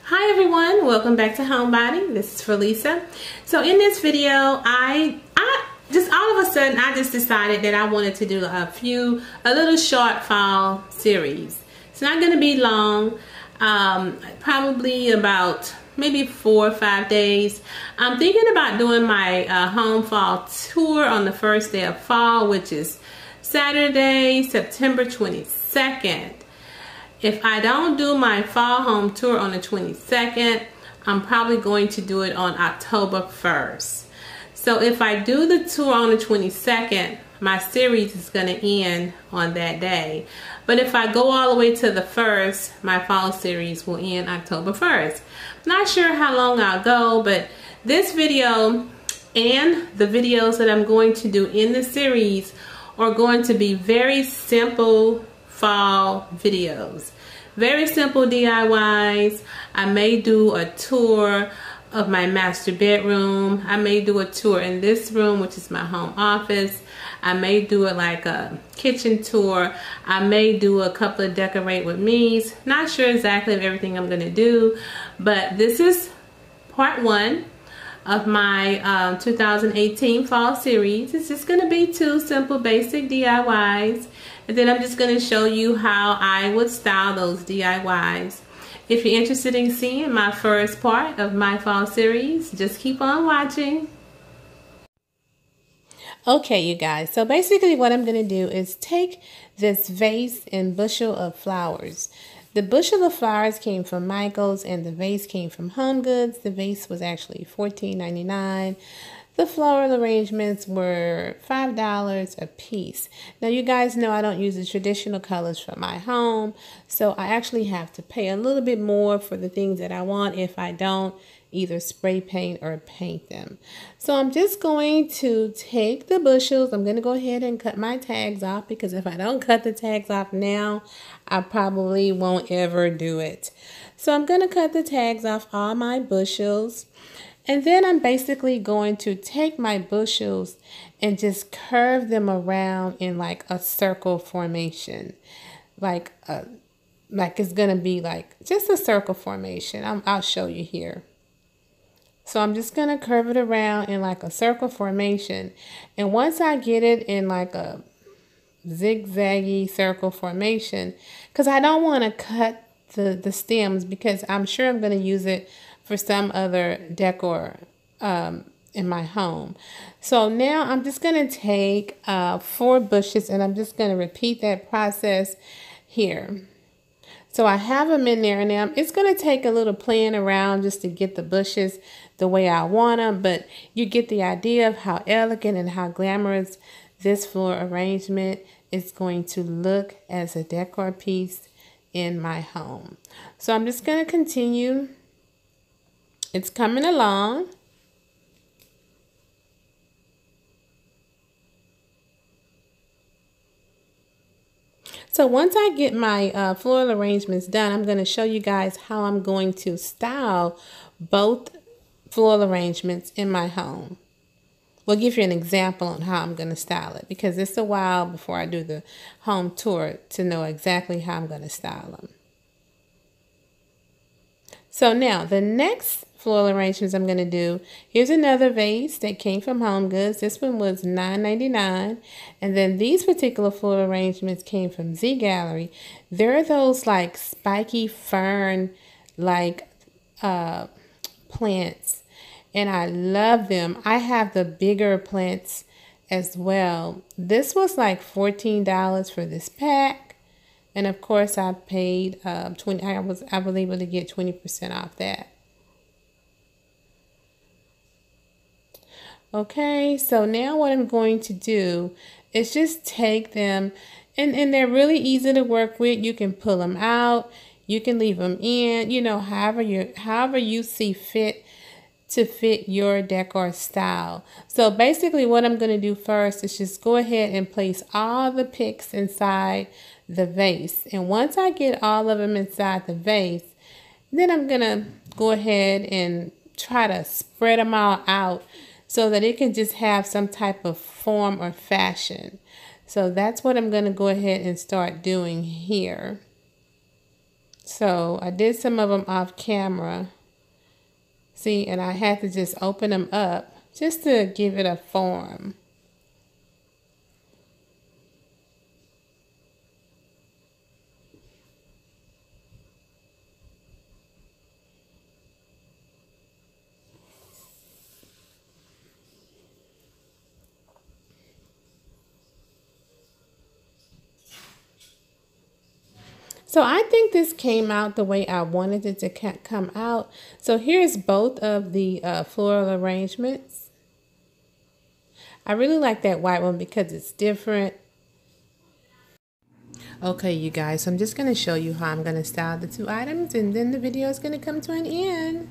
Hi everyone, welcome back to Homebody. This is Felisa. So in this video, I just all of a sudden I just decided that I wanted to do a little short fall series. It's not going to be long, probably about maybe 4 or 5 days. I'm thinking about doing my home fall tour on the first day of fall, which is Saturday, September 22nd. If I don't do my fall home tour on the 22nd, I'm probably going to do it on October 1st. So if I do the tour on the 22nd, my series is going to end on that day. But if I go all the way to the 1st, my fall series will end October 1st. Not sure how long I'll go, but this video and the videos that I'm going to do in the series are going to be very simple fall videos. Very simple DIYs. I may do a tour of my master bedroom. I may do a tour in this room, which is my home office. I may do it like a kitchen tour. I may do a couple of decorate with me's. Not sure exactly of everything I'm gonna do, but this is part 1 of my 2018 fall series. It's just gonna be 2 simple basic DIYs, and then I'm just gonna show you how I would style those DIYs. If you're interested in seeing my first part of my fall series, just keep on watching. Okay, you guys, so basically what I'm gonna do is take this vase and bushel of flowers. The bushel of flowers came from Michael's and the vase came from Home Goods. The vase was actually $14.99. The floral arrangements were $5 a piece. Now you guys know I don't use the traditional colors for my home, so I actually have to pay a little bit more for the things that I want if I don't either spray paint or paint them. So I'm just going to take the bushels. I'm going to go ahead and cut my tags off, because if I don't cut the tags off now, I probably won't ever do it. So I'm going to cut the tags off all my bushels. And then I'm basically going to take my bushels and just curve them around in like a circle formation. Like it's going to be like just a circle formation. I'll show you here. So I'm just going to curve it around in like a circle formation. And once I get it in like a zigzaggy circle formation, because I don't want to cut the stems, because I'm sure I'm going to use it for some other decor in my home. So now I'm just going to take 4 bushes, and I'm just going to repeat that process here. So I have them in there, and now it's going to take a little playing around just to get the bushes the way I want them, but you get the idea of how elegant and how glamorous this floral arrangement is going to look as a decor piece in my home. So I'm just going to continue. It's coming along. So once I get my floral arrangements done, I'm going to show you guys how I'm going to style both floral arrangements in my home. We'll give you an example on how I'm going to style it, because it's a while before I do the home tour to know exactly how I'm going to style them. So now the next floral arrangements I'm going to do, here's another vase that came from Home Goods. This one was $9.99. And then these particular floral arrangements came from Z Gallery. They're those like spiky fern like plants, and I love them. I have the bigger plants as well. This was like $14 for this pack. And of course I paid I was able to get 20% off that. Okay, so now what I'm going to do is just take them, and they're really easy to work with. You can pull them out, you can leave them in, you know, however you see fit to fit your decor style. So basically what I'm going to do first is just go ahead and place all the picks inside the vase. And once I get all of them inside the vase, then I'm going to go ahead and try to spread them all out so that it can just have some type of form or fashion. So that's what I'm going to go ahead and start doing here. So I did some of them off camera. See, and I had to just open them up just to give it a form. So I think this came out the way I wanted it to come out. So here's both of the floral arrangements. I really like that white one because it's different. Okay, you guys, so I'm just going to show you how I'm going to style the two items, and then the video is going to come to an end.